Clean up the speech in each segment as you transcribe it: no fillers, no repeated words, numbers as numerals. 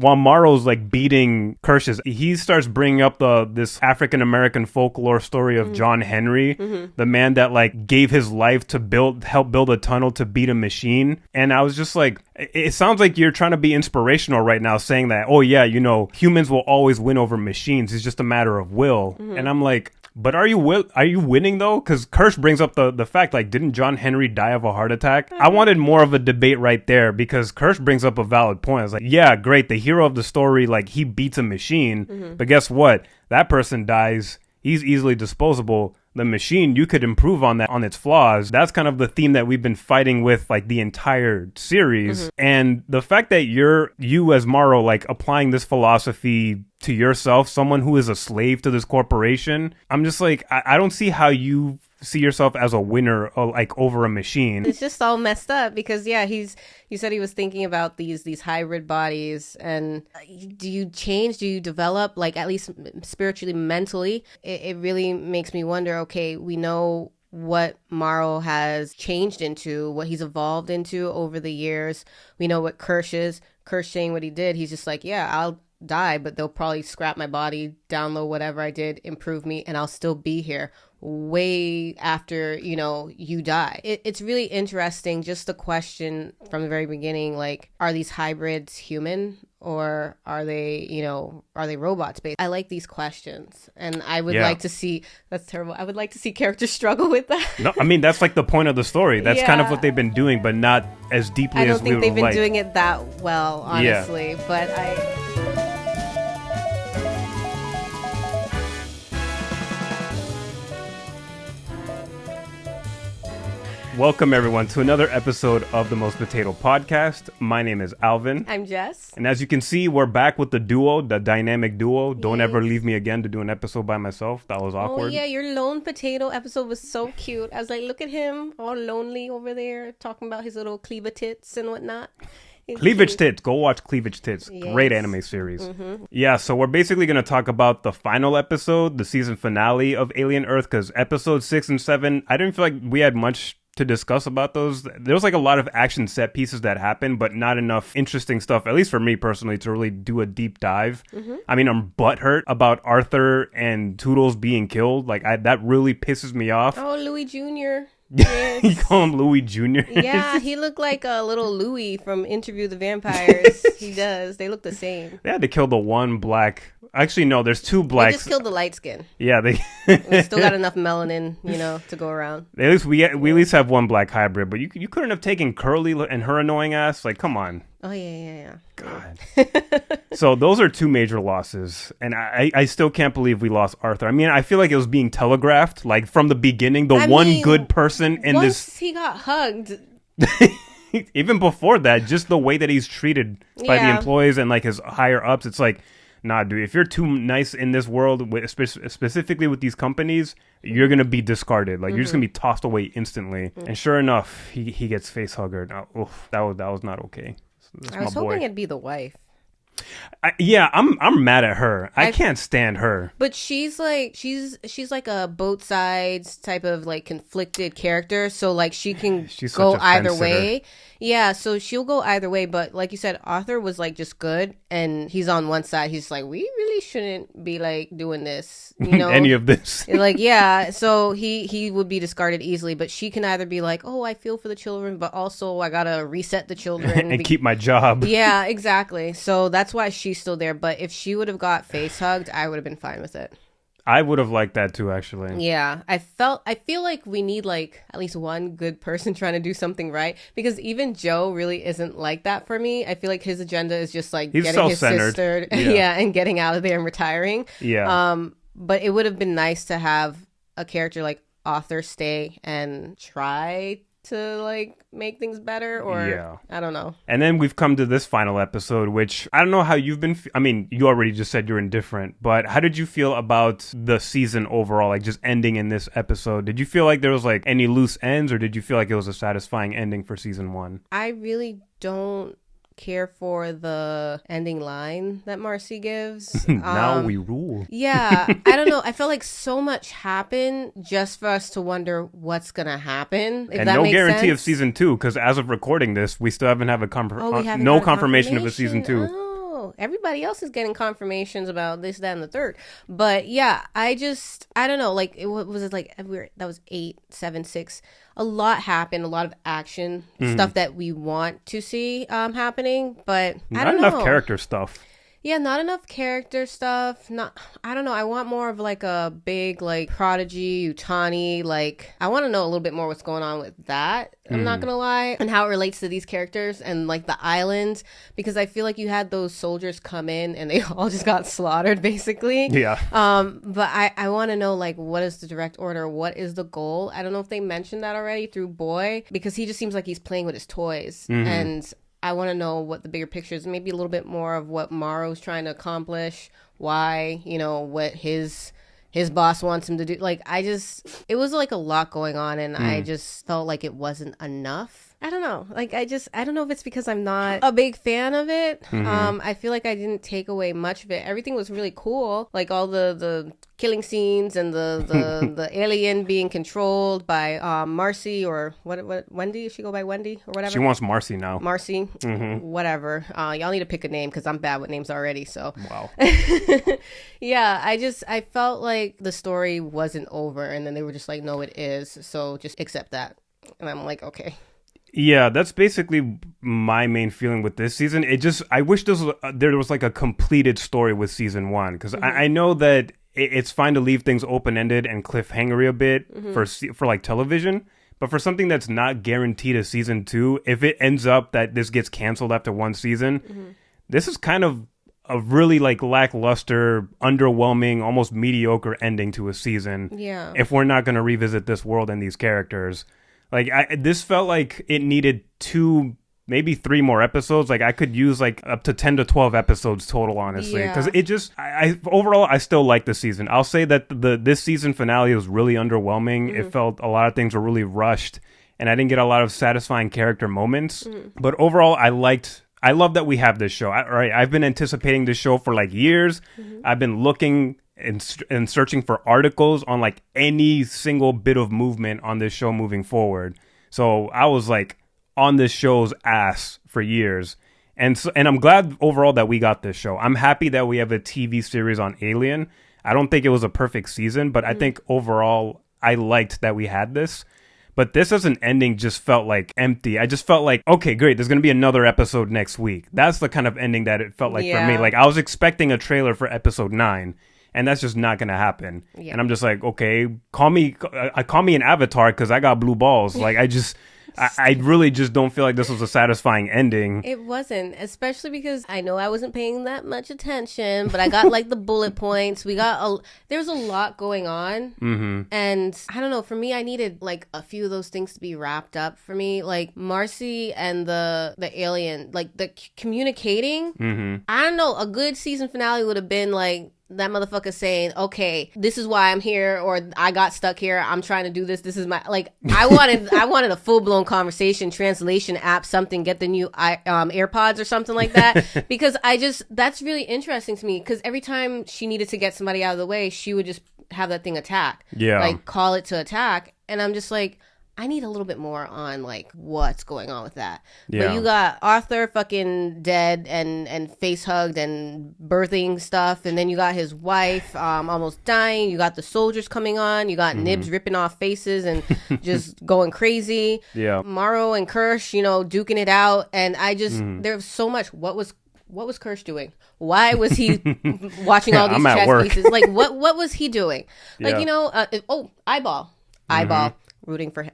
while Morrow's like beating Kirsh's, he starts bringing up this African American folklore story of John Henry, the man that like gave his life to help build a tunnel to beat a machine. And I was just like, it sounds like you're trying to be inspirational right now, saying that, oh yeah, humans will always win over machines. It's just a matter of will. And I'm like, but are you winning though? Because Kirsh brings up the fact, like, didn't John Henry die of a heart attack? I wanted more of a debate right there, because Kirsh brings up a valid point. I was like, yeah, great. The hero of the story, like, he beats a machine, but guess what? That person dies. He's easily disposable. The machine, you could improve on that, on its flaws. That's kind of the theme that we've been fighting with, like, the entire series. And the fact that you as Morrow, like, applying this philosophy to yourself, someone who is a slave to this corporation, I'm just like, I don't see how you see yourself as a winner, like, over a machine. It's just all messed up because, yeah, you said he was thinking about these hybrid bodies, and do you change? Do you develop, like, at least spiritually, mentally? It really makes me wonder, okay, we know what Morrow has changed into, what he's evolved into over the years. We know what Kirsh is. Kirsh saying what he did, he's just like, yeah, I'll die, but they'll probably scrap my body, download whatever I did, improve me, and I'll still be here way after, you die. It's really interesting, just the question from the very beginning, like, are these hybrids human, or are they robots based? I like these questions, and I would like to see, that's terrible, I would like to see characters struggle with that. No, I mean, that's like the point of the story. That's kind of what they've been doing, but not as deeply as we would like. I don't think they've been doing it that well, honestly, but Welcome, everyone, to another episode of the Most Potato Podcast. My name is Alvin. I'm Jess. And as you can see, we're back with the dynamic duo. Don't ever leave me again to do an episode by myself. That was awkward. Oh, yeah, your lone potato episode was so cute. I was like, look at him, all lonely over there, talking about his little cleaver tits and whatnot. Cleavage Tits. Go watch Cleavage Tits. Yes. Great anime series. Yeah, so we're basically going to talk about the final episode, the season finale of Alien Earth, because episodes 6 and 7, I didn't feel like we had much to discuss about those. There was like a lot of action set pieces that happened, but not enough interesting stuff, at least for me personally, to really do a deep dive. I mean, I'm butthurt about Arthur and Tootles being killed. Like, that really pisses me off. Oh, Louis Jr. Yes. You call him Louis Jr.? Yeah, he looked like a little Louis from Interview the Vampires. He does. They look the same. They had to kill the one black. Actually, no, there's two blacks. They just killed the light skin. Yeah, we still got enough melanin, to go around. At least we at least have one black hybrid, but you couldn't have taken Curly and her annoying ass. Like, come on. Oh yeah. God. So those are two major losses, and I still can't believe we lost Arthur. I mean, I feel like it was being telegraphed, like from the beginning. Good person in once this. He got hugged. Even before that, just the way that he's treated by the employees and like his higher ups, it's like, nah, dude, if you're too nice in this world, specifically with these companies, you're going to be discarded. Like, you're just going to be tossed away instantly. And sure enough, he gets face huggered. That was not okay. So I was hoping it'd be the wife. I'm mad at her. I can't stand her. But she's like a both sides type of like conflicted character. So like she can go either way. Yeah, so she'll go either way. But like you said, Arthur was like just good, and he's on one side. He's like, we really shouldn't be like doing this, any of this. Like, yeah. So he would be discarded easily. But she can either be like, oh, I feel for the children, but also I gotta reset the children and keep my job. Yeah, exactly. So that's why she's still there. But if she would have got face hugged, I would have been fine with it. I would have liked that too, actually. Yeah, I feel like we need like at least one good person trying to do something right, because even Joe really isn't like that for me. I feel like his agenda is just like he's getting his sister, and getting out of there and retiring. Yeah. But it would have been nice to have a character like Arthur stay and try to like make things better, or I don't know. And then we've come to this final episode, which I don't know how you've been I mean, you already just said you're indifferent, but how did you feel about the season overall, like just ending in this episode? Did you feel like there was like any loose ends, or did you feel like it was a satisfying ending for season 1? I really don't care for the ending line that Marcy gives. Now we rule. Yeah, I don't know. I felt like so much happened just for us to wonder what's gonna happen. And no guarantee of season 2, because as of recording this, we still haven't have no confirmation of a season 2. Oh, everybody else is getting confirmations about this, that, and the third. But yeah, I don't know. Like, what was it like? That was 8, 7, 6. A lot happened, a lot of action stuff that we want to see happening, but I don't know. Not enough character stuff. Yeah, not enough character stuff. I don't know. I want more of like a big like Prodigy, Utani. Like, I want to know a little bit more what's going on with that. I'm not gonna lie, and how it relates to these characters and like the islands, because I feel like you had those soldiers come in and they all just got slaughtered basically. Yeah. But I want to know like what is the direct order? What is the goal? I don't know if they mentioned that already through Boy, because he just seems like he's playing with his toys and. I want to know what the bigger picture is, maybe a little bit more of what Morrow's trying to accomplish, why, what his boss wants him to do. Like, it was like a lot going on, and I just felt like it wasn't enough. I don't know. Like, I don't know if it's because I'm not a big fan of it. I feel like I didn't take away much of it. Everything was really cool. Like, all the killing scenes and the alien being controlled by Marcy, or what Wendy? Does she go by Wendy or whatever? She wants Marcy now. Marcy? Whatever. Y'all need to pick a name, because I'm bad with names already, so. Wow. Yeah, I felt like the story wasn't over, and then they were just like, no, it is, so just accept that. And I'm like, okay. Yeah, that's basically my main feeling with this season. I wish there was like a completed story with season 1, because I know that it's fine to leave things open-ended and cliffhangery a bit for like television, but for something that's not guaranteed a season 2, if it ends up that this gets canceled after one season, this is kind of a really like lackluster, underwhelming, almost mediocre ending to a season. Yeah. If we're not going to revisit this world and these characters. Like, this felt like it needed 2, maybe 3 more episodes. Like, I could use like up to 10 to 12 episodes total, honestly. Because it just, overall, I still like the season. I'll say that this season finale was really underwhelming. It felt a lot of things were really rushed, and I didn't get a lot of satisfying character moments. But overall, I love that we have this show. I've been anticipating this show for like years. I've been looking and searching for articles on like any single bit of movement on this show moving forward. So I was like on this show's ass for years. And I'm glad overall that we got this show. I'm happy that we have a TV series on Alien. I don't think it was a perfect season, but I think overall I liked that we had this. But this as an ending just felt like empty. I just felt like, okay, great, there's going to be another episode next week. That's the kind of ending that it felt like for me. Like, I was expecting a trailer for episode 9. And that's just not going to happen. Yeah. And I'm just like, okay, call me an avatar, because I got blue balls. Like, I really just don't feel like this was a satisfying ending. It wasn't, especially because I know I wasn't paying that much attention, but I got like the bullet points. There's a lot going on. And I don't know, for me, I needed like a few of those things to be wrapped up for me. Like Marcy and the alien, like the communicating. I don't know, a good season finale would have been like, that motherfucker saying, okay, this is why I'm here, or I got stuck here, I'm trying to do this, this is my, like, I wanted a full-blown conversation, translation app, something, get the new AirPods or something like that, because that's really interesting to me, because every time she needed to get somebody out of the way, she would just have that thing attack. Yeah. Like, call it to attack, and I'm just like, I need a little bit more on like what's going on with that. Yeah. But you got Arthur fucking dead and face hugged and birthing stuff, and then you got his wife almost dying. You got the soldiers coming on. You got Nibs ripping off faces and just going crazy. Yeah. Morrow and Kirsh, duking it out, and I just there's so much. What was Kirsh doing? Why was he watching all these chess pieces? Like what was he doing? Like eyeball. I'm rooting for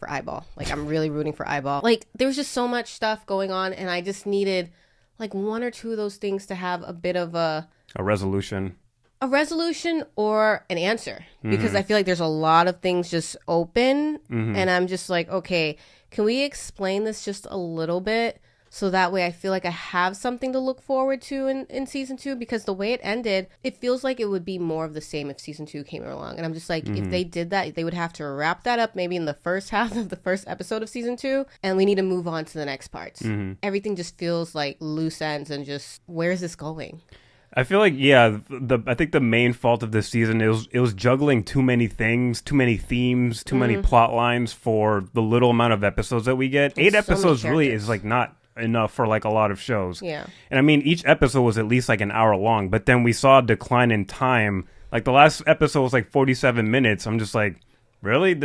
Eyeball. Like, I'm really rooting for Eyeball. Like, there was just so much stuff going on, and I just needed like 1 or 2 of those things to have a bit of a resolution or an answer, because I feel like there's a lot of things just open, and I'm just like, okay, can we explain this just a little bit? So that way I feel like I have something to look forward to in season 2, because the way it ended, it feels like it would be more of the same if season 2 came along. And I'm just like, if they did that, they would have to wrap that up maybe in the first half of the first episode of season 2. And we need to move on to the next parts. Everything just feels like loose ends and just, where is this going? I feel like, yeah, I think the main fault of this season it was juggling too many things, too many themes, too many plot lines for the little amount of episodes that we get. 8 episodes really is like not enough for like a lot of shows. Yeah. And I mean, each episode was at least like an hour long, but then we saw a decline in time. Like the last episode was like 47 minutes. I'm just like, really?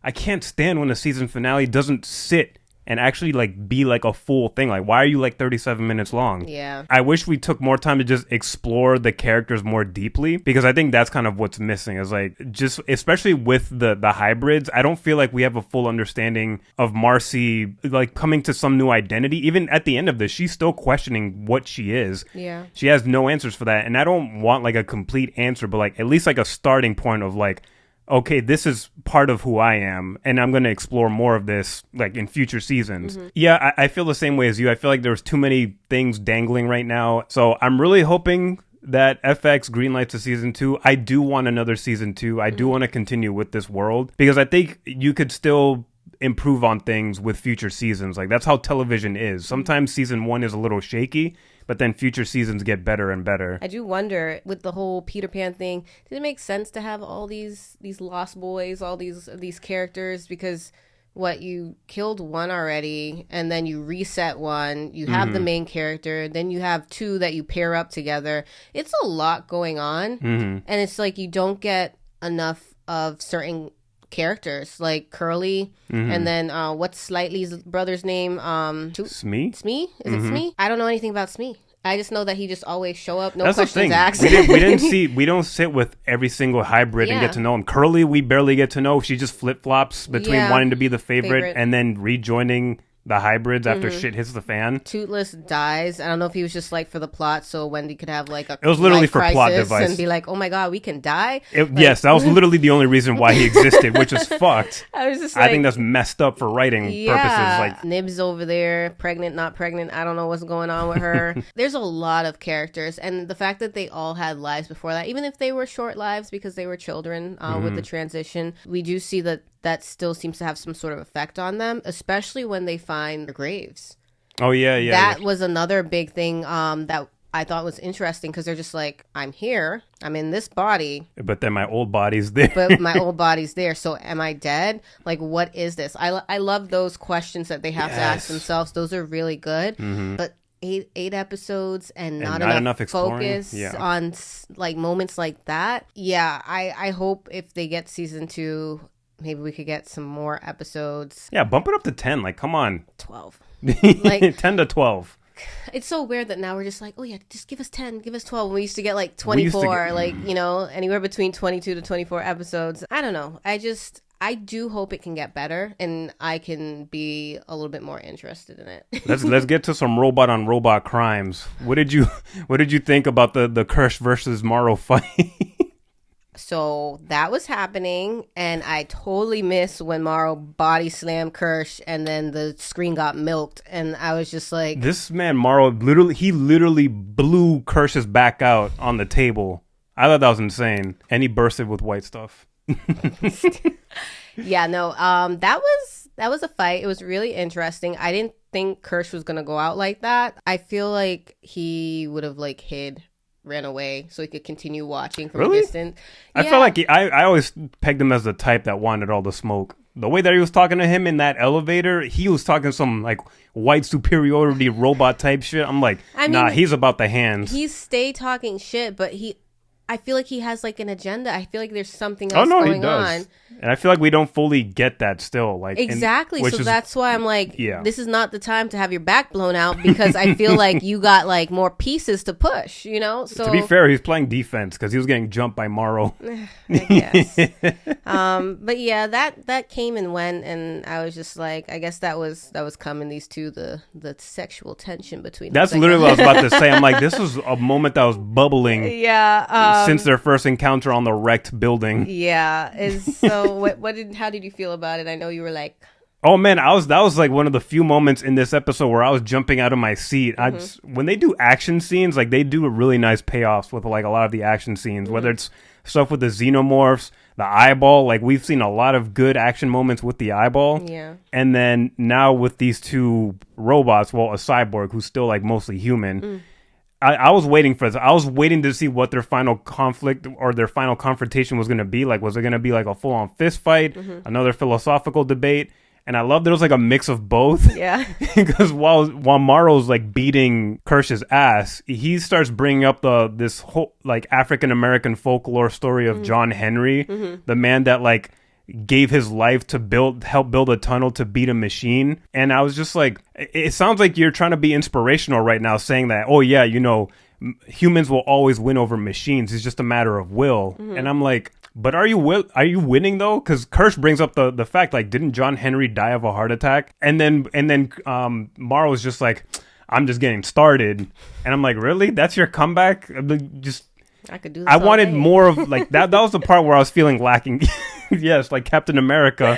I can't stand when the season finale doesn't sit and actually like be like a full thing. Like, why are you like 37 minutes long? Yeah. I wish we took more time to just explore the characters more deeply, because I think that's kind of what's missing, is like, just especially with the hybrids, I don't feel like we have a full understanding of Marcy like coming to some new identity. Even at the end of this, she's still questioning what she is. Yeah. She has no answers for that. And I don't want like a complete answer, but like at least like a starting point of like, okay, this is part of who I am, and I'm going to explore more of this like in future seasons. Mm-hmm. Yeah, I feel the same way as you. I feel like there's too many things dangling right now. So I'm really hoping that FX greenlights a season 2. I do want another season 2. I do want to continue with this world, because I think you could still improve on things with future seasons. Like, that's how television is. Sometimes season 1 is a little shaky, but then future seasons get better and better. I do wonder, with the whole Peter Pan thing, did it make sense to have all these lost boys, all these characters? Because what, you killed one already, and then you reset one, you have the main character, then you have 2 that you pair up together. It's a lot going on, and it's like you don't get enough of certain characters, like Curly, and then what's Slightly's brother's name? Smee? Smee? Is it Smee? I don't know anything about Smee. I just know that he just always show up, no That's questions asked. We don't sit with every single hybrid and get to know him. Curly, we barely get to know. She just flip flops between wanting to be the favorite and then rejoining the hybrids after shit hits the fan. Tootles dies. I don't know if he was just like for the plot, so Wendy could have like a it was literally for plot device and be like, oh my god, we can die. Yes, that was literally the only reason why he existed, which is fucked. I was just like, I think that's messed up for writing purposes. Like, Nibs over there, pregnant, not pregnant. I don't know what's going on with her. There's a lot of characters, and the fact that they all had lives before that, even if they were short lives because they were children with the transition, we do see that still seems to have some sort of effect on them, especially when they find their graves. Oh, yeah. That was another big thing that I thought was interesting, because they're just like, I'm here, I'm in this body. But then my old body's there. So am I dead? Like, what is this? I love those questions that they have to ask themselves. Those are really good. But eight episodes and not enough focus on like moments like that. Yeah, I hope if they get season 2, maybe we could get some more episodes. Yeah, bump it up to 10. Like, come on. 12. Like 10 to 12. It's so weird that now we're just like, oh yeah, just give us 10, give us 12. We used to get like 24, like, you know, anywhere between 22 to 24 episodes. I don't know. I do hope it can get better, and I can be a little bit more interested in it. Let's get to some robot on robot crimes. What did you think about the Kirsh versus Morrow fight? So that was happening, and I totally missed when Morrow body slammed Kirsh, and then the screen got milked, and I was just like, this man Morrow literally blew Kirsh's back out on the table. I thought that was insane, and he bursted with white stuff. Yeah, no, that was a fight. It was really interesting. I didn't think Kirsh was gonna go out like that. I feel like he would have like ran away so he could continue watching from a distance. I felt like I always pegged him as the type that wanted all the smoke. The way that he was talking to him in that elevator, he was talking some like white superiority robot type shit. I'm like, he's about the hands. He stay talking shit, but I feel like he has like an agenda. I feel like there's something else going on. And I feel like we don't fully get that still. Like exactly. So that's why I'm like, this is not the time to have your back blown out, because I feel like you got like more pieces to push, you know? So to be fair, he's playing defense because he was getting jumped by Morrow. I guess. But yeah, that came and went, and I was just like, I guess that was coming, these two, the sexual tension between them. That's literally what I was about to say. I'm like, this was a moment that was bubbling. Yeah. Since their first encounter on the wrecked building. Yeah. So how did you feel about it? I know you were like, oh man, that was like one of the few moments in this episode where I was jumping out of my seat. When they do action scenes, like they do a really nice payoffs with like a lot of the action scenes, whether it's stuff with the xenomorphs, the eyeball, like we've seen a lot of good action moments with the eyeball. Yeah. And then now with these two robots, well, a cyborg who's still like mostly human. I was waiting for this. I was waiting to see what their final conflict or their final confrontation was going to be. Like, was it going to be like a full-on fist fight, another philosophical debate? And I love that it was like a mix of both. Yeah. Because while Morrow's like beating Kirsh's ass, he starts bringing up this whole like African American folklore story of John Henry, the man that like gave his life to help build a tunnel to beat a machine. And I was just like, it sounds like you're trying to be inspirational right now, saying that, oh yeah, humans will always win over machines. It's just a matter of will. And I'm like, but are you winning though? Because Kirsh brings up the fact, like, didn't John Henry die of a heart attack? And then Morrow's just like, I'm just getting started. And I'm like, really? That's your comeback? I could do this I all wanted day. more of like that. That was the part where I was feeling lacking. Yes, like Captain America.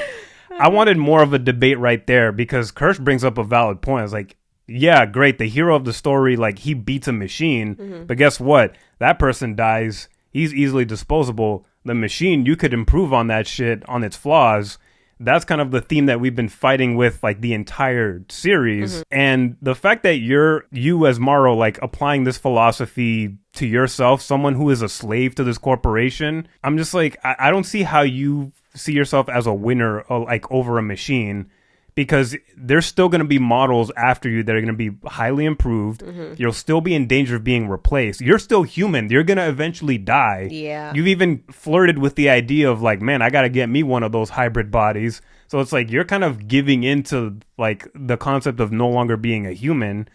I wanted more of a debate right there because Kirsh brings up a valid point. It's like, yeah, great. The hero of the story, like he beats a machine, but guess what? That person dies. He's easily disposable. The machine, you could improve on that shit, on its flaws. That's kind of the theme that we've been fighting with like the entire series. And the fact that you as Morrow, like applying this philosophy to yourself, someone who is a slave to this corporation, I'm just like, I don't see how you see yourself as a winner like over a machine. Because there's still going to be models after you that are going to be highly improved. You'll still be in danger of being replaced. You're still human. You're going to eventually die. Yeah. You've even flirted with the idea of like, man, I got to get me one of those hybrid bodies. So it's like you're kind of giving into like the concept of no longer being a human.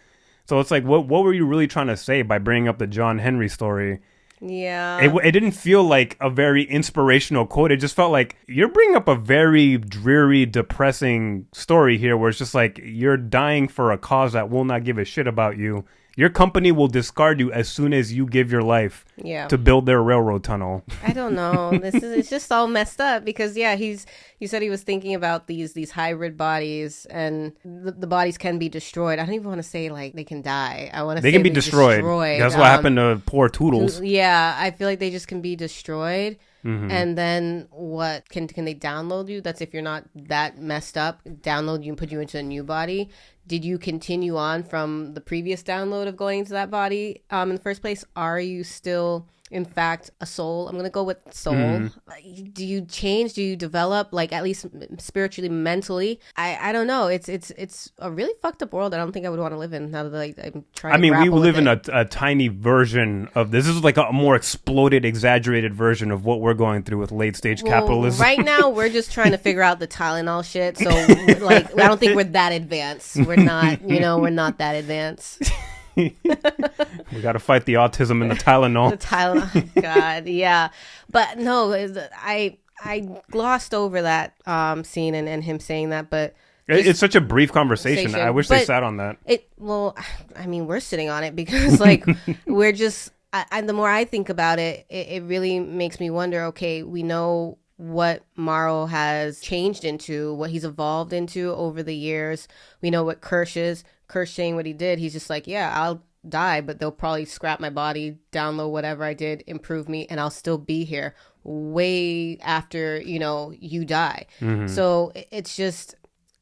So it's like, what were you really trying to say by bringing up the John Henry story? Yeah. It didn't feel like a very inspirational quote. It just felt like you're bringing up a very dreary, depressing story here where it's just like you're dying for a cause that will not give a shit about you. Your company will discard you as soon as you give your life to build their railroad tunnel. I don't know. It's just all messed up because you said he was thinking about these hybrid bodies and the bodies can be destroyed. I don't even want to say like they can die. I want to say they can be destroyed. That's what happened to poor Tootles. Yeah, I feel like they just can be destroyed. And then what can they download you? That's if you're not that messed up, download you and put you into a new body. Did you continue on from the previous download of going into that body in the first place? Are you still, in fact, a soul? I'm going to go with soul. Do you change? Do you develop, like, at least spiritually, mentally? I don't know. It's a really fucked up world I don't think I would want to live in now that like, I'm trying to grapple we live with in a tiny version of this. This is like a more exploded, exaggerated version of what we're going through with late-stage capitalism. Right now, we're just trying to figure out the Tylenol shit. So, like, I don't think we're that advanced. We're not, we're not that advanced. We got to fight the autism and the Tylenol. The Tylenol, God, yeah. But no, I glossed over that scene and him saying that, but it's such a brief conversation. I wish they sat on that. Well, I mean, we're sitting on it because like we're just. The more I think about it, it really makes me wonder. Okay, we know what Morrow has changed into, what he's evolved into over the years. We know what Kirsh is. Kirsh saying what he did, he's just like, yeah, I'll die, but they'll probably scrap my body, download whatever I did, improve me, and I'll still be here way after, you die. So it's just,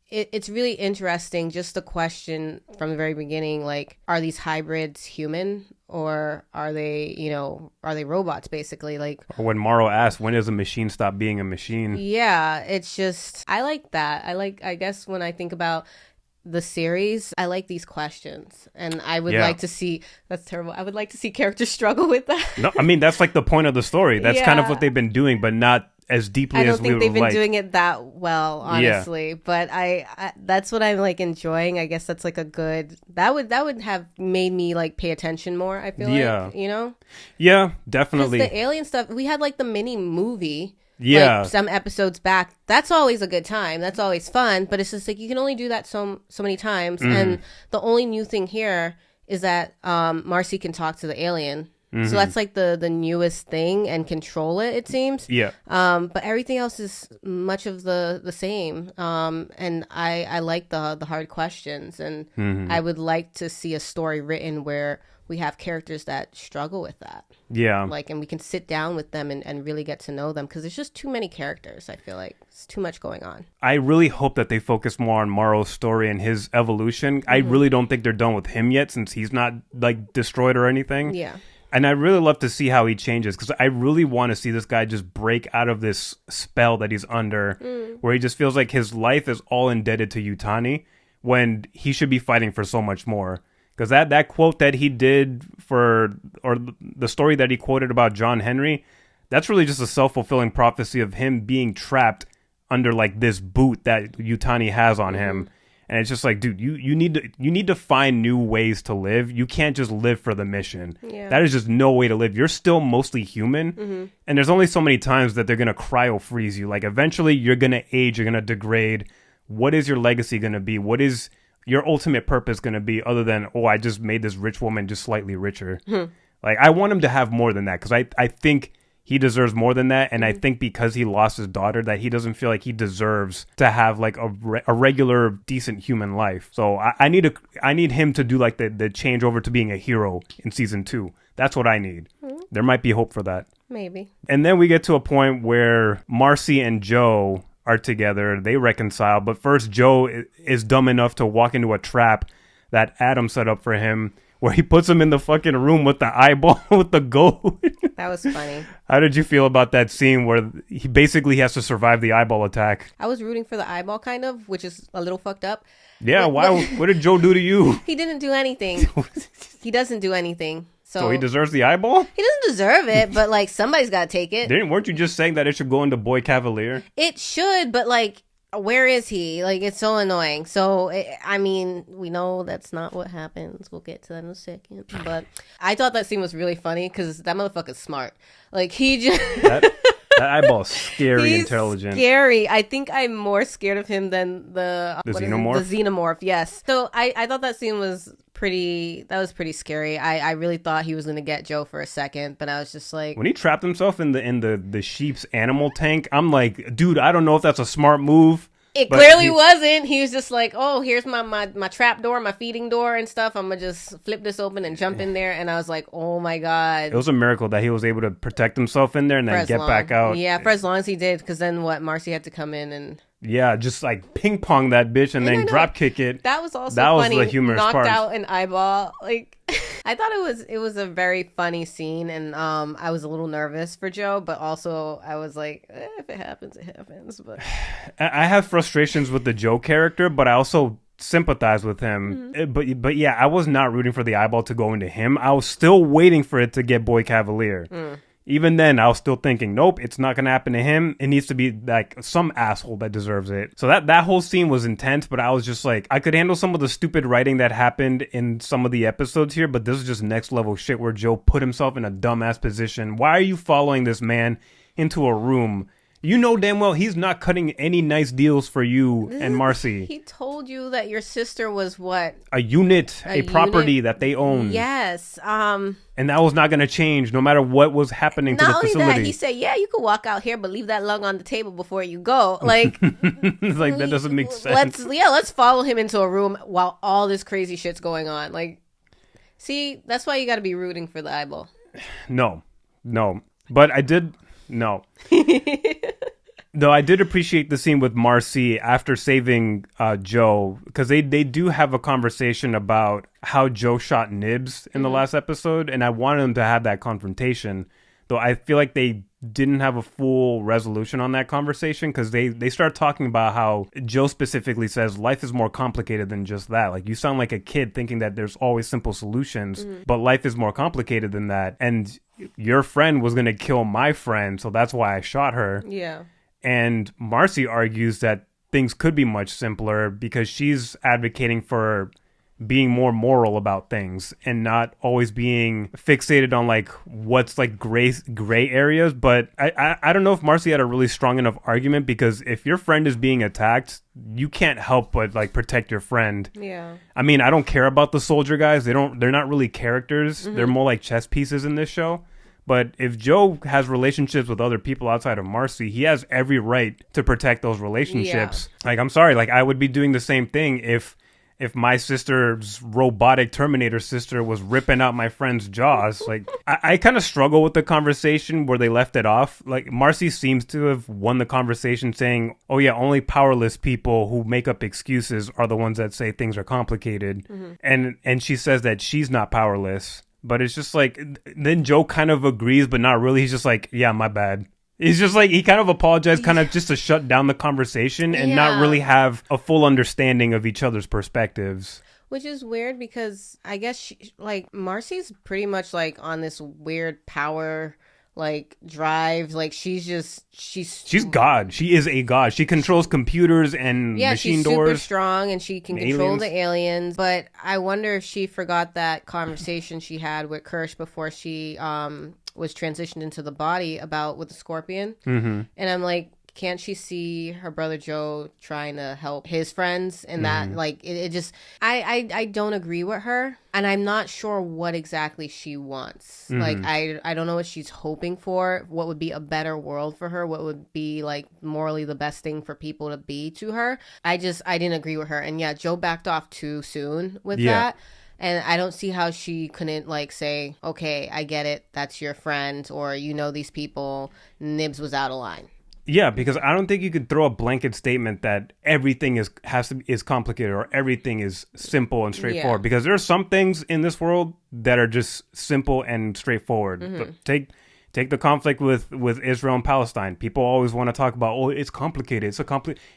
it's really interesting, just the question from the very beginning, like, are these hybrids human? Or are they robots, basically? Like, or when Morrow asked, when does a machine stop being a machine? Yeah, it's just, I like that. I guess when I think about the series, I like these questions. And I would like to see, that's terrible, I would like to see characters struggle with that. No, I mean, that's like the point of the story. That's kind of what they've been doing, but not as deeply as we would like. I don't think they've been doing it that well, honestly. But I that's what I'm like enjoying. I guess that's like a good, that would have made me like pay attention more, I feel like, Yeah, definitely. The alien stuff, we had like the mini movie. Yeah. Like some episodes back. That's always a good time. That's always fun. But it's just like you can only do that so many times. And the only new thing here is that Marcy can talk to the alien. So that's like the newest thing and control it seems. Yeah. But everything else is much of the same. And I like the hard questions. And I would like to see a story written where we have characters that struggle with that. Yeah. Like, and we can sit down with them and really get to know them because there's just too many characters. I feel like it's too much going on. I really hope that they focus more on Morrow's story and his evolution. I really don't think they're done with him yet since he's not like destroyed or anything. Yeah. And I really love to see how he changes, because I really want to see this guy just break out of this spell that he's under, where he just feels like his life is all indebted to Yutani when he should be fighting for so much more. Because that quote that he did or the story that he quoted about John Henry, that's really just a self-fulfilling prophecy of him being trapped under like this boot that Yutani has on him. And it's just like, dude, you need to find new ways to live. You can't just live for the mission. Yeah. That is just no way to live. You're still mostly human. And there's only so many times that they're going to cryo freeze you. Like, eventually you're going to age, you're going to degrade. What is your legacy going to be? What is your ultimate purpose going to be, other than, oh, I just made this rich woman just slightly richer? Like, I want him to have more than that, because I think he deserves more than that. And I think because he lost his daughter, that he doesn't feel like he deserves to have like a regular, decent human life. So I need him to do like the change over to being a hero in season 2. That's what I need. There might be hope for that. Maybe. And then we get to a point where Marcy and Joe are together. They reconcile. But first, Joe is dumb enough to walk into a trap that Adam set up for him, where he puts him in the fucking room with the eyeball with the goat. That was funny. How did you feel about that scene where he basically has to survive the eyeball attack? I was rooting for the eyeball, kind of, which is a little fucked up. Yeah, what did Joe do to you? He didn't do anything. He doesn't do anything. So he deserves the eyeball? He doesn't deserve it, but like somebody's got to take it. Weren't you just saying that it should go into Boy Cavalier? It should, but like, where is he? Like, it's so annoying. So, I mean, we know that's not what happens. We'll get to that in a second. But I thought that scene was really funny because that motherfucker's smart. Like, he just... that eyeball's scary. He's intelligent. Scary. I think I'm more scared of him than the xenomorph? The xenomorph, yes. So, I thought that scene was pretty scary. I really thought he was going to get Joe for a second, but I was just like... When he trapped himself in the sheep's animal tank, I'm like, dude, I don't know if that's a smart move. It clearly wasn't. He was just like, oh, here's my trap door, my feeding door and stuff. I'm going to just flip this open and jump in there. And I was like, oh my God. It was a miracle that he was able to protect himself in there and then get back out. Yeah, for as long as he did. Because then Marcy had to come in and... Yeah, just like ping pong that bitch and then drop kick it. That was also funny. Was the humorous part. Knocked out Knocked an eyeball. Like, I thought it was a very funny scene, and I was a little nervous for Joe, but also I was like, if it happens, it happens. But I have frustrations with the Joe character, but I also sympathize with him. But yeah, I was not rooting for the eyeball to go into him. I was still waiting for it to get Boy Cavalier. Even then, I was still thinking, nope, it's not going to happen to him. It needs to be like some asshole that deserves it. So that whole scene was intense, but I was just like, I could handle some of the stupid writing that happened in some of the episodes here, but this is just next level shit where Joe put himself in a dumbass position. Why are you following this man into a room? You know damn well he's not cutting any nice deals for you and Marcy. He told you that your sister was what? A unit, a property that they own. Yes. And that was not going to change no matter what was happening to the facility. Not only that, he said, yeah, you could walk out here, but leave that lug on the table before you go. Like, like that doesn't make sense. Let's follow him into a room while all this crazy shit's going on. Like, see, that's why you got to be rooting for the eyeball. No. But I did... No. Though I did appreciate the scene with Marcy after saving Joe, because they do have a conversation about how Joe shot Nibs in the last episode, and I wanted them to have that confrontation. Though I feel like they didn't have a full resolution on that conversation, because they start talking about how Joe specifically says life is more complicated than just that. Like, you sound like a kid thinking that there's always simple solutions, but life is more complicated than that. And your friend was going to kill my friend, so that's why I shot her. Yeah. And Marcy argues that things could be much simpler because she's advocating for being more moral about things and not always being fixated on like what's like gray areas. But I don't know if Marcy had a really strong enough argument, because if your friend is being attacked, you can't help but like protect your friend. Yeah. I mean, I don't care about the soldier guys. They're not really characters. They're more like chess pieces in this show. But if Joe has relationships with other people outside of Marcy, he has every right to protect those relationships. Yeah. Like, I'm sorry, like I would be doing the same thing if my sister's robotic Terminator sister was ripping out my friend's jaws. Like, I kind of struggle with the conversation where they left it off. Like, Marcy seems to have won the conversation saying, oh yeah, only powerless people who make up excuses are the ones that say things are complicated. And she says that she's not powerless. But it's just like, then Joe kind of agrees, but not really. He's just like, yeah, my bad. He's just like, he kind of apologized kind of just to shut down the conversation and not really have a full understanding of each other's perspectives. Which is weird because I guess Marcy's pretty much like on this weird power like drive. Like she's God. She is a god. She controls computers and machine doors. Yeah, she's super strong and she can control the aliens. But I wonder if she forgot that conversation she had with Kirsh before she was transitioned into the body with the scorpion. Mm-hmm. And I'm like, can't she see her brother Joe trying to help his friends? And that, like, it just... I don't agree with her. And I'm not sure what exactly she wants. Mm-hmm. Like, I don't know what she's hoping for. What would be a better world for her? What would be, like, morally the best thing for people to be to her? I didn't agree with her. And yeah, Joe backed off too soon with that. And I don't see how she couldn't, like, say, okay, I get it. That's your friend. Or, you know, these people. Nibs was out of line. Yeah, because I don't think you could throw a blanket statement that everything is complicated or everything is simple and straightforward. Because there are some things in this world that are just simple and straightforward. Mm-hmm. Take the conflict with Israel and Palestine. People always want to talk about, oh, it's complicated.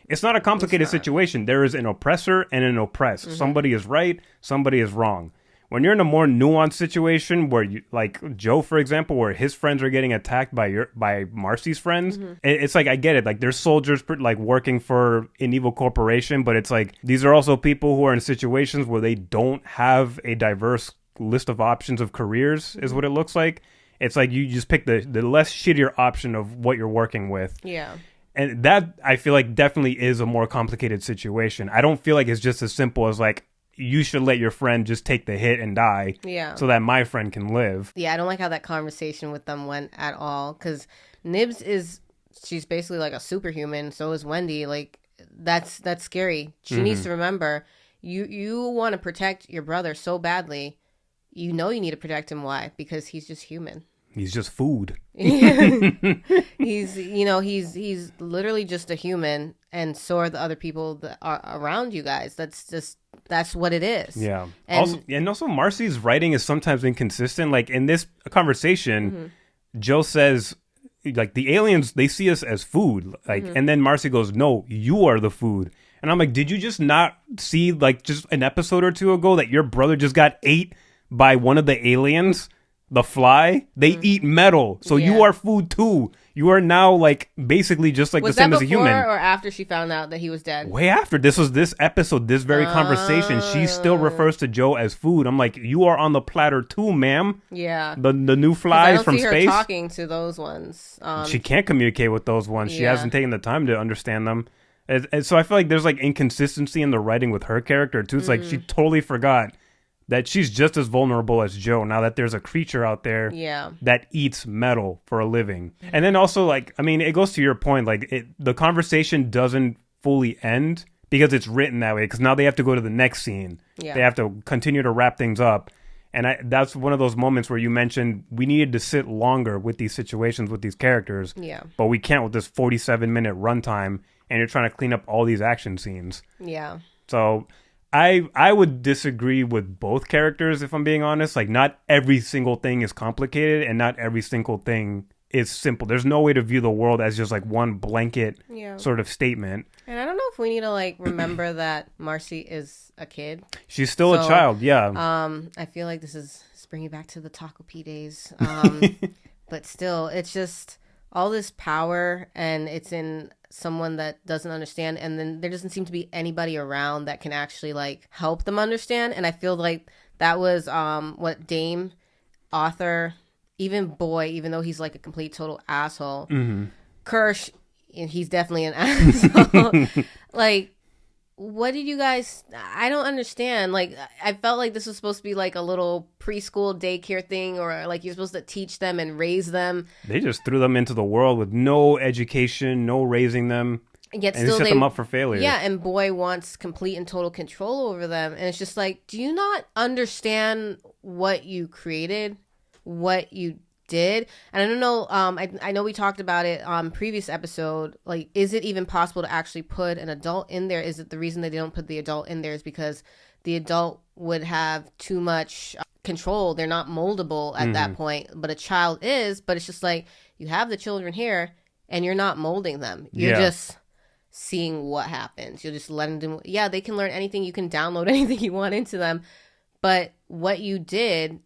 It's not a complicated situation. There is an oppressor and an oppressed. Mm-hmm. Somebody is right. Somebody is wrong. When you're in a more nuanced situation where you, like Joe, for example, where his friends are getting attacked by Marcy's friends, it's like, I get it. Like, there's soldiers like working for an evil corporation, but it's like, these are also people who are in situations where they don't have a diverse list of options of careers, is what it looks like. It's like you just pick the less shittier option of what you're working with. Yeah. And that, I feel like, definitely is a more complicated situation. I don't feel like it's just as simple as like, you should let your friend just take the hit and die so that my friend can live. Yeah, I don't like how that conversation with them went at all. Because Nibs she's basically like a superhuman. So is Wendy. Like, that's scary. She needs to remember, you want to protect your brother so badly. You know you need to protect him. Why? Because he's just human. He's just food. He's literally just a human, and so are the other people that are around you guys. That's what it is. Yeah. And also Marcy's writing is sometimes inconsistent. Like in this conversation, Joe says, like, the aliens, they see us as food. Like, and then Marcy goes, no, you are the food. And I'm like, did you just not see, like, just an episode or two ago that your brother just got ate by one of the aliens? The Fly, they eat metal, so you are food too. You are now like basically just like the same as a human. Was that before or after she found out that he was dead? Way after. This was this episode, this very conversation. She still refers to Joe as food. I'm like, you are on the platter too, ma'am. Yeah. The new flies from space. I don't see her talking to those ones. She can't communicate with those ones. She hasn't taken the time to understand them. And so I feel like there's like inconsistency in the writing with her character too. It's like she totally forgot that she's just as vulnerable as Joe now that there's a creature out there that eats metal for a living. And then also, like, I mean, it goes to your point, like, the conversation doesn't fully end because it's written that way, because now they have to go to the next scene. Yeah. They have to continue to wrap things up. And that's one of those moments where you mentioned we needed to sit longer with these situations, with these characters. Yeah. But we can't with this 47-minute runtime, and you're trying to clean up all these action scenes. Yeah. So I would disagree with both characters, if I'm being honest. Like, not every single thing is complicated and not every single thing is simple. There's no way to view the world as just like one blanket sort of statement. And I don't know if we need to like remember that Marcy is a kid. She's still a child, yeah. I feel like this is bringing back to the Taco P days. But still, it's just all this power, and it's in someone that doesn't understand, and then there doesn't seem to be anybody around that can actually like help them understand. And I feel like that was what Dame, Arthur, even Boy, even though he's like a complete total asshole, Kirsh, and he's definitely an asshole. Like, what did you guys... I don't understand. Like, I felt like this was supposed to be like a little preschool daycare thing, or like you're supposed to teach them and raise them. They just threw them into the world with no education, no raising them. Yet and still set them up for failure. Yeah, and Boy wants complete and total control over them. And it's just like, do you not understand what you created? What you did? And I don't know, I know we talked about it on previous episode, like, is it even possible to actually put an adult in there? Is it the reason they don't put the adult in there is because the adult would have too much control. They're not moldable at that point, but a child is. But it's just like, you have the children here and you're not molding them. You're just seeing what happens. You're just letting them, they can learn anything. You can download anything you want into them. But what you did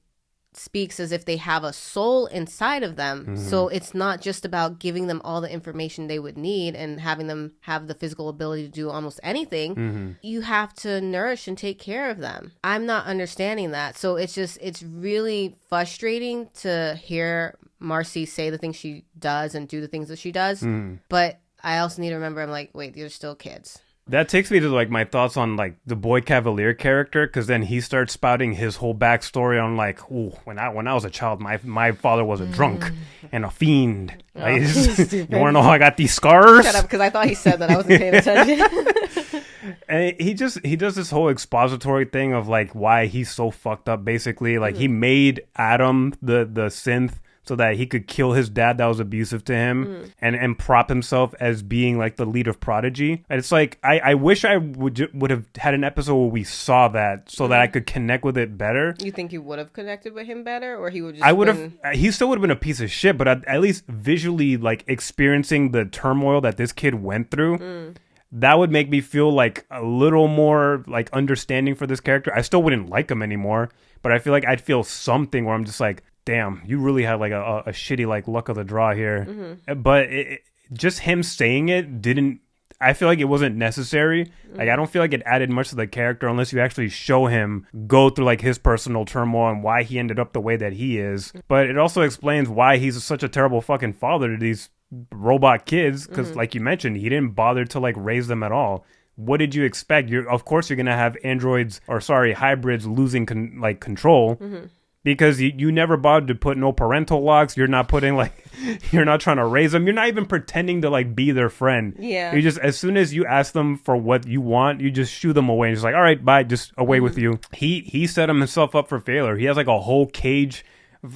speaks as if they have a soul inside of them. So it's not just about giving them all the information they would need and having them have the physical ability to do almost anything. You have to nourish and take care of them. I'm not understanding that. So it's really frustrating to hear Marcy say the things she does and do the things that she does. But I also need to remember, I'm like, wait, they're still kids. That takes me to like my thoughts on like the Boy Cavalier character, because then he starts spouting his whole backstory on like, ooh, when I was a child, my father was a drunk and a fiend. Like, you want to know how I got these scars? Shut up, because I thought he said that. I wasn't paying attention. And he does this whole expository thing of like why he's so fucked up. Basically, like he made Adam the synth so that he could kill his dad that was abusive to him and prop himself as being like the lead of Prodigy. And it's like, I wish I would have had an episode where we saw that so that I could connect with it better. You think you would have connected with him better, or he would just he still would have been a piece of shit, but at least visually like experiencing the turmoil that this kid went through, that would make me feel like a little more like understanding for this character. I still wouldn't like him anymore, but I feel like I'd feel something where I'm just like, damn, you really had like a shitty like luck of the draw here. But just him saying it didn't, I feel like it wasn't necessary. Like, I don't feel like it added much to the character unless you actually show him go through like his personal turmoil and why he ended up the way that he is. But it also explains why he's such a terrible fucking father to these robot kids, because like you mentioned, he didn't bother to like raise them at all. What did you expect? Of course you're gonna have hybrids losing control. Because you never bothered to put no parental locks. You're not putting you're not trying to raise them. You're not even pretending to like be their friend. Yeah. You just, as soon as you ask them for what you want, you just shoo them away. And just like, all right, bye, just away with you. He set himself up for failure. He has like a whole cage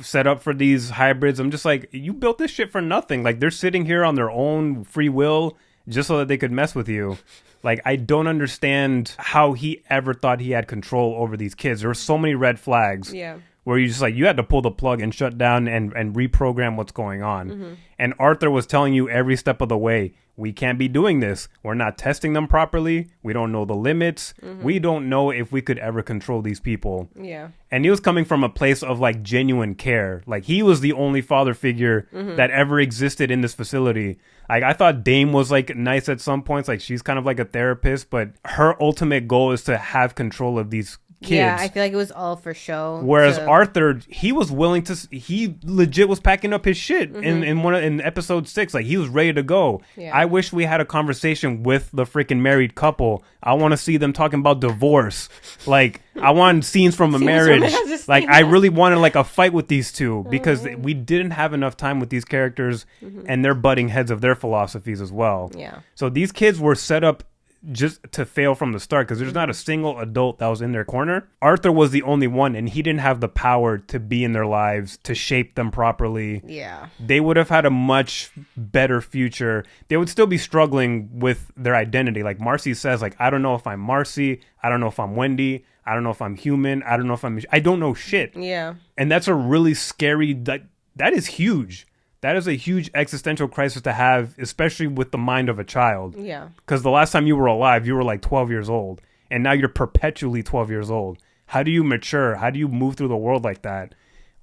set up for these hybrids. I'm just like, you built this shit for nothing. Like, they're sitting here on their own free will just so that they could mess with you. Like, I don't understand how he ever thought he had control over these kids. There were so many red flags. Yeah. Where you just like, you had to pull the plug and shut down and reprogram what's going on. And Arthur was telling you every step of the way, we can't be doing this. We're not testing them properly. We don't know the limits. We don't know if we could ever control these people. Yeah. And he was coming from a place of like genuine care. Like, he was the only father figure that ever existed in this facility. Like, I thought Dame was like nice at some points. Like, she's kind of like a therapist, but her ultimate goal is to have control of these kids. Yeah, I feel like it was all for show. Whereas Arthur, he was willing to. He legit was packing up his shit in episode 6. Like, he was ready to go. Yeah. I wish we had a conversation with the freaking married couple. I want to see them talking about divorce. Like, I want scenes from a marriage. Like, I really wanted like a fight with these two, because we didn't have enough time with these characters and they're butting heads of their philosophies as well. Yeah. So these kids were set up just to fail from the start, because there's not a single adult that was in their corner. Arthur was the only one, and he didn't have the power to be in their lives, to shape them properly. Yeah. They would have had a much better future. They would still be struggling with their identity. Like Marcy says, like, I don't know if I'm Marcy. I don't know if I'm Wendy. I don't know if I'm human. I don't know shit. Yeah. And that's a really scary, that is huge. That is a huge existential crisis to have, especially with the mind of a child. Yeah. Because the last time you were alive, you were like 12 years old. And now you're perpetually 12 years old. How do you mature? How do you move through the world like that?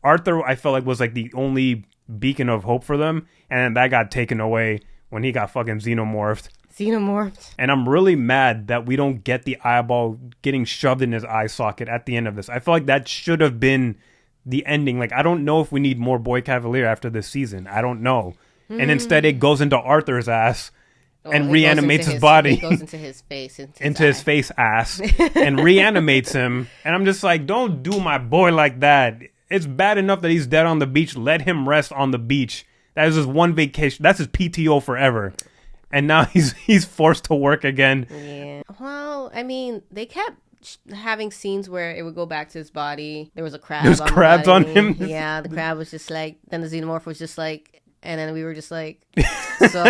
Arthur, I felt like, was like the only beacon of hope for them. And then that got taken away when he got fucking xenomorphed. And I'm really mad that we don't get the eyeball getting shoved in his eye socket at the end of this. I feel like that should have been the ending. Like, I don't know if we need more Boy Cavalier after this season. I don't know. And instead it goes into Arthur's ass and reanimates his body. It goes into his face. Into his face ass. And reanimates him. And I'm just like, don't do my boy like that. It's bad enough that he's dead on the beach. Let him rest on the beach. That is his one vacation. That's his PTO forever. And now he's forced to work again. Yeah. Well, I mean, they kept having scenes where it would go back to his body. There was a crab. There's crabs on him. Yeah, the crab was just like. Then the xenomorph was just like, and then we were just like. So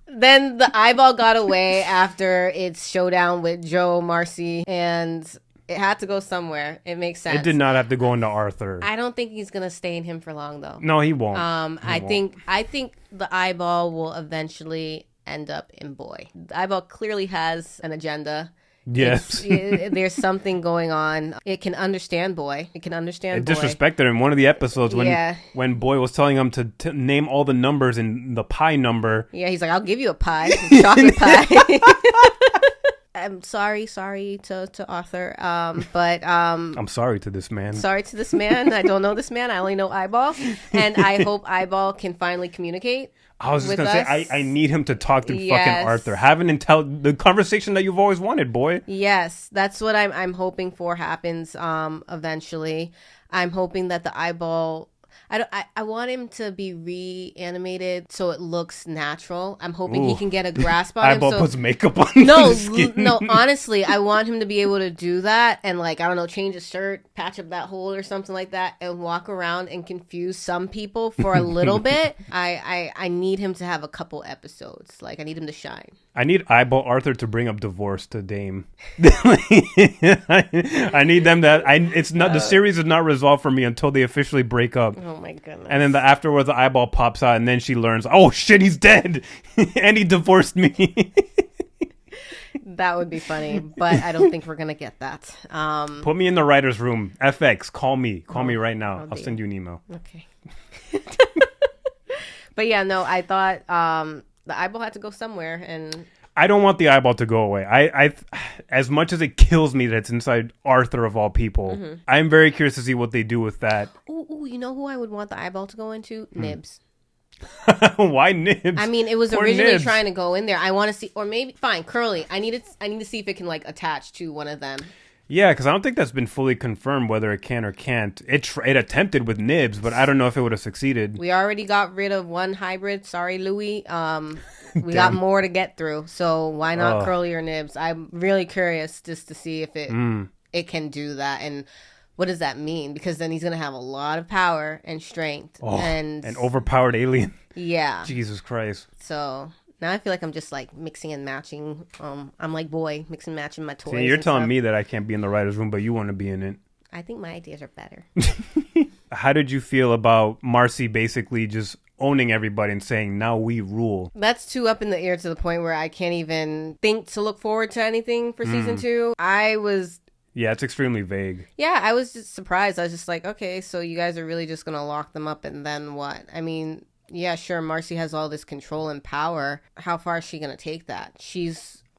then the eyeball got away after its showdown with Joe, Marcy, and It had to go somewhere. It makes sense. It did not have to go into Arthur. I don't think he's gonna stay in him for long, though. No, he won't. I think the eyeball will eventually end up in Boy. The eyeball clearly has an agenda. Yes. There's something going on. It can understand Boy. It disrespected him in one of the episodes when Boy was telling him to name all the numbers in the pi number. Yeah, he's like, I'll give you a pie, chocolate pie. I'm sorry to Arthur, but I'm sorry to this man. Sorry to this man. I don't know this man. I only know Eyeball, and I hope Eyeball can finally communicate. I was just gonna say, I need him to talk to fucking Arthur. Have the conversation that you've always wanted, Boy. Yes, that's what I'm hoping for happens eventually. I'm hoping that the Eyeball. I want him to be reanimated so it looks natural. I'm hoping he can get a grasp on Eyeball him. puts makeup on his skin. No, honestly, I want him to be able to do that and, like, I don't know, change his shirt, patch up that hole or something like that, and walk around and confuse some people for a little bit. I need him to have a couple episodes. Like, I need him to shine. I need Eyeball Arthur to bring up divorce to Dame. I need them to. It's not the series is not resolved for me until they officially break up. Oh my goodness! And then afterwards, the Eyeball pops out, and then she learns, oh shit, he's dead, and he divorced me. That would be funny, but I don't think we're gonna get that. Put me in the writer's room. FX, call me right now. I'll send you an email. Okay. But yeah, no, I thought the eyeball had to go somewhere, and I don't want the eyeball to go away. I as much as it kills me that it's inside Arthur of all people, I'm very curious to see what they do with that. Ooh, you know who I would want the eyeball to go into? Nibs. Why Nibs? I mean, it was Poor originally Nibs. trying to go in there. I want to see, or maybe fine, Curly. I need to see if it can, like, attach to one of them. Yeah, because I don't think that's been fully confirmed whether it can or can't. It attempted with Nibs, but I don't know if it would have succeeded. We already got rid of one hybrid. Sorry, Louie. We got more to get through. So why not Curly or Nibs? I'm really curious just to see if it can do that. And what does that mean? Because then he's going to have a lot of power and strength. And an overpowered alien. Yeah. Jesus Christ. So now I feel like I'm just, like, mixing and matching. I'm like Boy, mixing and matching my toys. See, you're telling me that I can't be in the writer's room, but you want to be in it. I think my ideas are better. How did you feel about Marcy basically just owning everybody and saying, now we rule? That's too up in the air to the point where I can't even think to look forward to anything for season 2. Yeah, it's extremely vague. Yeah, I was just surprised. I was just like, okay, so you guys are really just going to lock them up and then what? I mean, yeah, sure, Marcy has all this control and power. How far is she going to take that?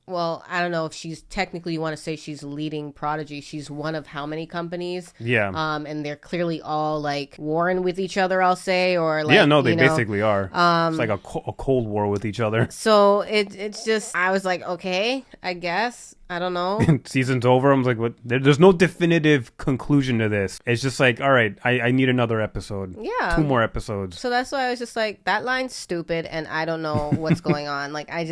Well, I don't know if she's technically, you want to say she's leading Prodigy. She's one of how many companies? Yeah. And they're clearly all, like, warring with each other, I'll say, or like, yeah, no, they basically are. It's like a cold war with each other. So it's just, I was like, okay, I guess. I don't know. Season's over. I'm like, what? There's no definitive conclusion to this. It's just like, all right, I need another episode. Yeah. 2 more episodes. So that's why I was just like, that line's stupid, and I don't know what's going on. Like, I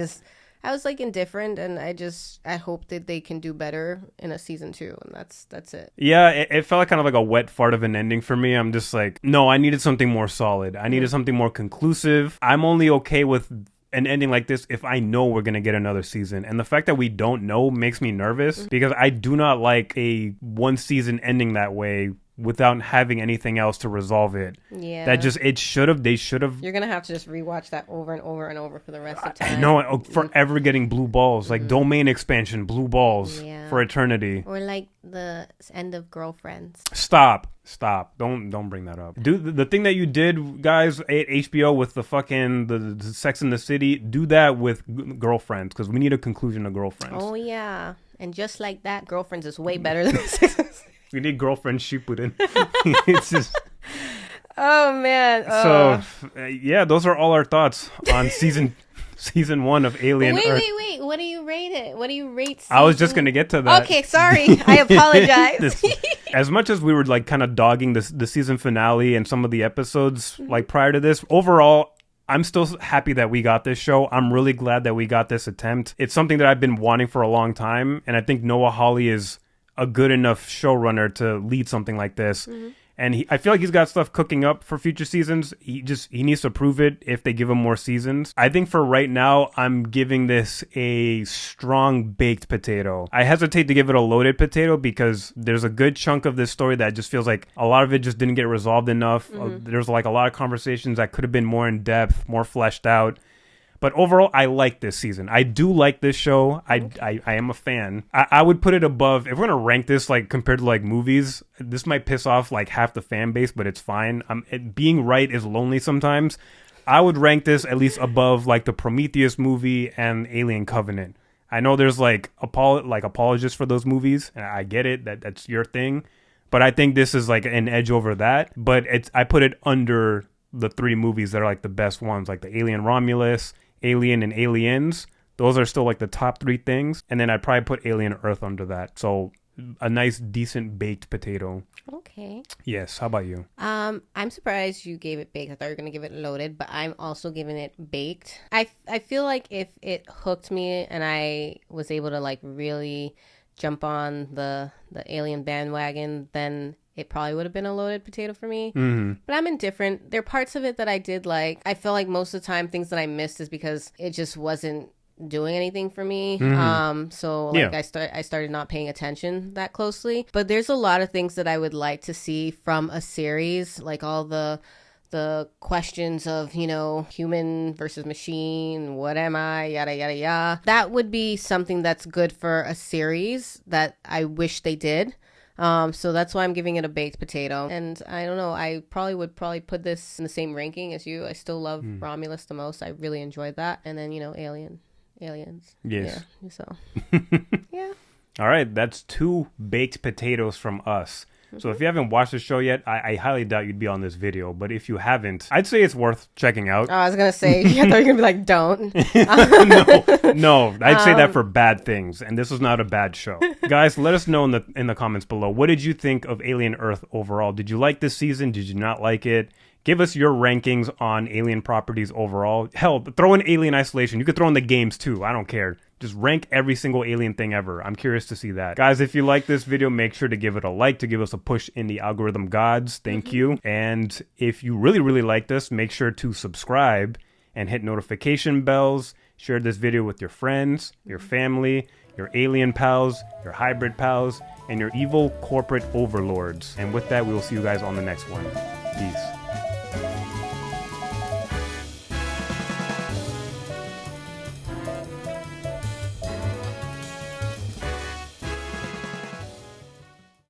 was, like, indifferent, and I hope that they can do better in a season 2, and that's it. Yeah, it felt like kind of like a wet fart of an ending for me. I'm just like, no, I needed something more solid. I needed something more conclusive. I'm only okay with an ending like this if I know we're going to get another season. And the fact that we don't know makes me nervous because I do not like a one season ending that way without having anything else to resolve it. Yeah. They should have. You're going to have to just rewatch that over and over and over for the rest of time. I know, forever getting blue balls. Like domain expansion, blue balls for eternity. Or like the end of Girlfriends. Stop. Don't bring that up. Do the thing that you did, guys, at HBO with the fucking the Sex in the City, do that with Girlfriends because we need a conclusion to Girlfriends. Oh, yeah. And just like that, Girlfriends is way better than Sex in the City. We need Girlfriend Shippuden. It's just... Oh, man. So, yeah, those are all our thoughts on season 1 of Alien Earth. Wait. What do you rate it? What do you rate season... I was just going to get to that. Okay, sorry. I apologize. As much as we were like kind of dogging the season finale and some of the episodes like prior to this, overall, I'm still happy that we got this show. I'm really glad that we got this attempt. It's something that I've been wanting for a long time, and I think Noah Hawley is a good enough showrunner to lead something like this. And I feel like he's got stuff cooking up for future seasons. He needs to prove it if they give him more seasons. I think for right now, I'm giving this a strong baked potato. I hesitate to give it a loaded potato because there's a good chunk of this story that just feels like a lot of it just didn't get resolved enough. There's like a lot of conversations that could have been more in depth, more fleshed out. But overall, I like this season. I do like this show. I am a fan. I would put it above, if we're going to rank this like compared to like movies, this might piss off like half the fan base, but it's fine. Being right is lonely sometimes. I would rank this at least above like the Prometheus movie and Alien Covenant. I know there's like apologists for those movies, and I get it. That's your thing. But I think this is like an edge over that. But I put it under the 3 movies that are like the best ones, like the Alien Romulus, Alien, and Aliens. Those are still like the top 3 things. And then I'd probably put Alien Earth under that. So a nice, decent baked potato. Okay. Yes. How about you? I'm surprised you gave it baked. I thought you were going to give it loaded, but I'm also giving it baked. I feel like if it hooked me and I was able to like really jump on the Alien bandwagon, then it probably would have been a loaded potato for me. But I'm indifferent. There are parts of it that I did like. I feel like most of the time things that I missed is because it just wasn't doing anything for me. So like I started not paying attention that closely. But there's a lot of things that I would like to see from a series, like all the questions of, you know, human versus machine, what am I, yada yada yada. That would be something that's good for a series that I wish they did. So that's why I'm giving it a baked potato. And I don't know, I would put this in the same ranking as you. I still love Romulus the most. I really enjoyed that. And then, you know, Aliens. Yes. Yeah, so yeah. All right, that's 2 baked potatoes from us. So if you haven't watched the show yet, I highly doubt you'd be on this video. But if you haven't, I'd say it's worth checking out. Oh, I was going to say, I thought you were going to be like, don't. No, I'd say that for bad things. And this was not a bad show. Guys, let us know in the comments below. What did you think of Alien Earth overall? Did you like this season? Did you not like it? Give us your rankings on Alien properties overall. Hell, throw in Alien Isolation. You could throw in the games too. I don't care. Just rank every single Alien thing ever. I'm curious to see that. Guys, if you like this video, make sure to give it a like to give us a push in the algorithm gods. Thank you. And if you really, really like this, make sure to subscribe and hit notification bells. Share this video with your friends, your family, your alien pals, your hybrid pals, and your evil corporate overlords. And with that, we will see you guys on the next one. Peace.